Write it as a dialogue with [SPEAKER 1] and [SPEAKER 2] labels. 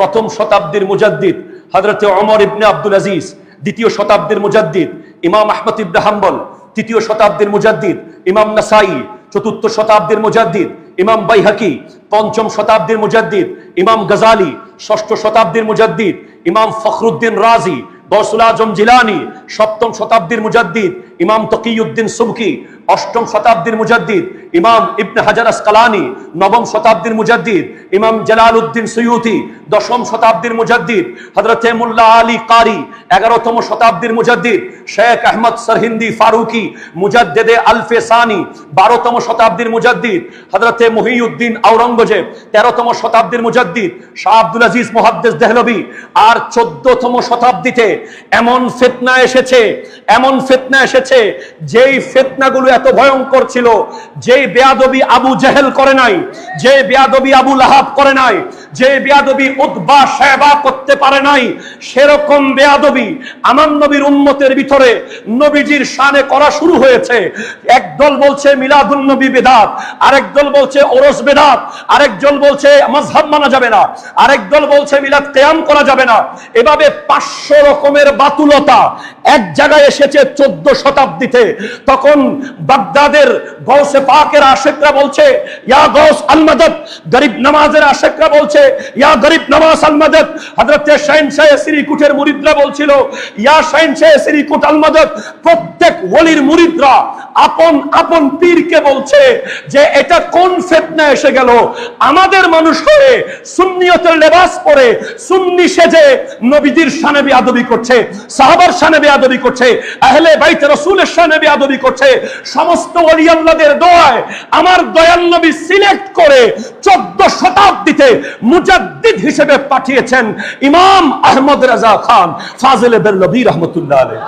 [SPEAKER 1] প্রথম শতাব্দীর মুজাদ্দিদ হযরত ওমর ইবনে আব্দুল আজিজ, দ্বিতীয় শতাব্দীর মুজাদ্দিদ ইমাম আহমদ ইবনে হাম্বল, তৃতীয় শতাব্দীর মুজাদ্দিদ ইমাম নাসাই, চতুর্থ শতাব্দীর মুজাদ্দিদ ইমাম বাইহাকি, পঞ্চম শতাব্দীর মুজাদ্দিদ ইমাম গজালি, ষষ্ঠ শতাব্দীর মুজাদ্দিদ ইমাম ফখরুদ্দিন রাজি, গৌসুল আজম জিলানি, সপ্তম শতাব্দীর মুজাদ্দিদ ইমাম তকিউদ্দিন সুবকি, অষ্টম শতাব্দীর মুজাদ্দিদ ইমাম ইবনে হাজার আসকালানি, নবম শতাব্দীর মুজাদ্দিদ ইমাম জালালউদ্দিন সুয়ুতি, দশম শতাব্দীর মুজাদ্দিদ হযরত মুল্লা আলী কারি, 11তম শতাব্দীর মুজাদ্দিদ শেখ আহমদ সরহিন্দি ফারুকি মুজাদ্দিদে আলফে সানি, 12তম শতাব্দীর মুজাদ্দিদ হযরত মুহিউদ্দিন আওরঙ্গজেব, 13তম শতাব্দীর মুজাদ্দিদ শাহ আব্দুল আজিজ মুহাদ্দিস দেহলভী। আর 14তম শতাব্দীতে এমন ফিতনা এসেছে যেই ফিতনাগুলো এত ভয়ঙ্কর ছিল, যেই বেয়াদবি আবু জেহেল করে নাই, যে বেয়াদবি আবু লাহাব করে নাই, যে বেয়াদবি উতবা শায়বা করতে পারে নাই, সেরকম বেয়াদবি আমার নবীর উম্মতের ভিতরে নবীজির শানে করা শুরু হয়েছে। একদল বলছে মিলাদুন নবী বেদাত, আরেক দল বলছে ওরস বেদাত, আরেক দল বলছে মাযহাব মানা যাবে না, আরেক দল বলছে মিলাদ কিয়াম করা যাবে না। এভাবে 500 রকমের বাতুলতা এক জায়গায় এসেছে 14 শতাব্দীতে। তখন বাগদাদের গৌসে পাকের আশিকরা বলছে ইয়া গৌস আল মদদ, গরিব নওয়াজের আশিকরা বলছে ইয়া গরিব নওয়াজ আল মদদ, হযরত শাহনশাহ শ্রীকুটের মুরিদরা বলছিল ইয়া শাহনশাহ শ্রীকুট আল মদদ। প্রত্যেক ওলির মুরিদরা আপন আপন পীরকে বলছে যে এটা কোন ফিতনা এসে গেল, আমাদের মানুষ হয়ে সুন্নিয়তের লেবাস পরে সুন্নি সেজে নবীজির শানে বেয়াদবি করছে, সাহাবার শানে বেয়াদবি করছে, আহলে বাইত রাসূলের শানে বেয়াদবি করছে। সমস্ত ওলি আল্লাহদের দোয়ায় আমার দয়াল নবী সিলেক্ট করে 14 শতাব্দীতে মুজাদ্দিদ হিসেবে পাঠিয়েছেন ইমাম আহমদ রাজা খান ফাজিলে বেরলভী রাহমাতুল্লাহ আলাইহি।